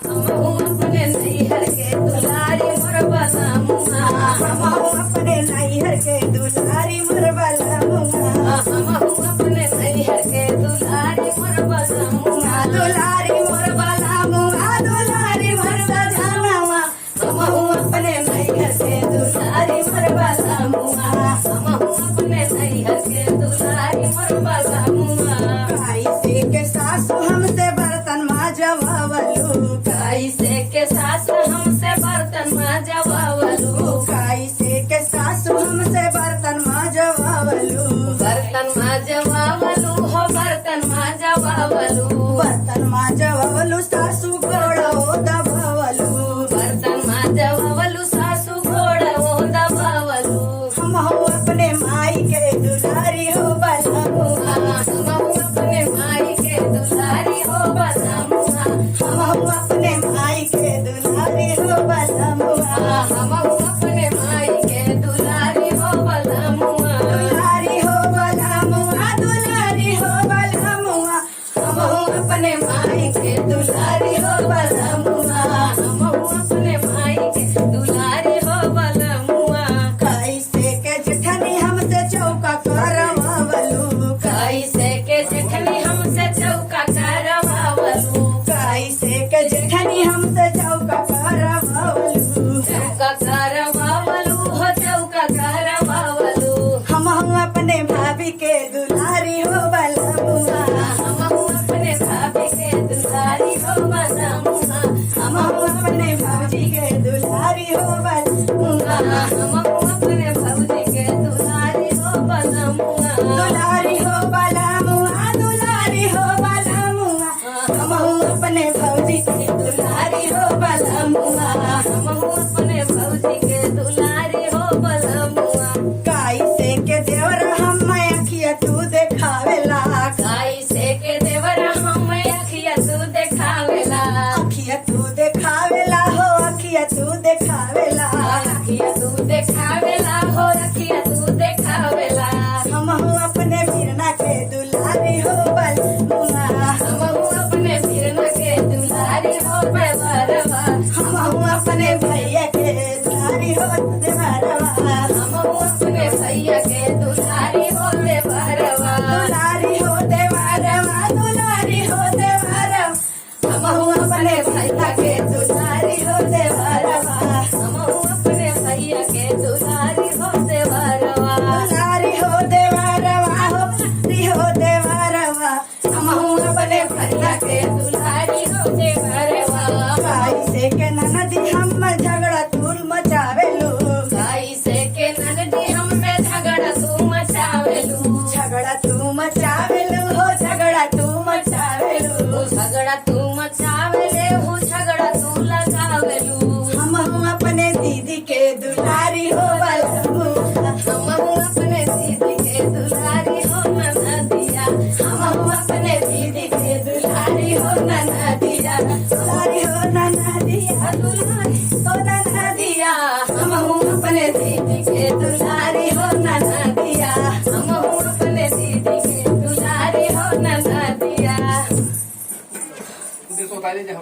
हमहू अपने नैहर के दुलारी मोर बलमुआ, हमहू अपने नैहर के दुलारी मोर बलमुआ, हमहू अपने नैहर के दुलारी मोर बलमुआ, दुलारी मोर बलमुआ, दुलारी मोर सजनवा, हमहू अपने नैहर के दुलारी मोर बलमुआ, हमहू अपने नैहर के दुलारी मोर बलमुआ। कैसे के सासु हमसे बर्तन माजवावलू, कैसे के सास हमसे बर्तन माजवावलू, कैसे के सासु हमसे बर्तन माजवावलू, बर्तन माजवावलू हो बर्तन माजवावलू, बर्तन माजवावलू सासु गोड़ो दबावलू, बर्तन माजवावलू सासू घोड़ा वो दबावलू। हमहू अपने माई के दुलारी हो बलमुआ, हमहू अपने माई के दुलारी हो बलमुआ, हमहू अपने माई के दुलारी हो बलमुआ, हमहू अपने माई के दुलारी हो बलमुआ। दुलारी हो बलमुआ, दुलारी हो बलमुआ, हमहू अपने माई के दुलारी हो बलमुआ, हमहू अपने माई के दुलारी हो बलमुआ। कैसे के जेठनी हमसे चौका करवावलू, कैसे के जेठनी हमसे चौका करवावलू, कैसे के जेठनी हमसे चौका करवावलू, चौका करवावलू हो चौका करवावलू। हमहू अपने भाभी के दुलारी हो बलमुआ, हमहू अपने भाभी के दुलारी हो बलमुआ, हमहू अपने भाभी के दुलारी हो बलमुआ, हमहू अपने भौजी के दुलारी हो बलमुआ। दुलारी हो बलमुआ, दुलारी हो बलमुआ, हमहू अपने भौजी के दुलारी हो बलमुआ, हमहू अपने भौजी के दुलारी हो बलमुआ। कैसे के देवर हम अखिया तू देखावेला, कैसे के देवर हम अखिया तू देखावेला, अखिया तू देखावेला हो अखिया तू देखावेला, अखिया तू देखावेला हो अखिया तू देखावेला। हमहू अपने बिरना के दुलारी हो बलमुआ, हमहू अपने बिरना के दुलारी हो बेवरवा, हमहू अपने भैया के दुलारी हो देवरवा, हमहू अपने भैया के दुलारी हो बेवरवा, दुलारी हो देवरवा, दुलारी हो देवरवा, हमहू अपने भैया के दुलारी हो देवरवा, हमहू अपने भैया के दुलारी हो देवरवा, दुलारी हो देवरवा, हो दुलारी हो देवरवा, हमहू अपने भैया के दुलारी हो देवरवा। कैसे के ननदी हम जग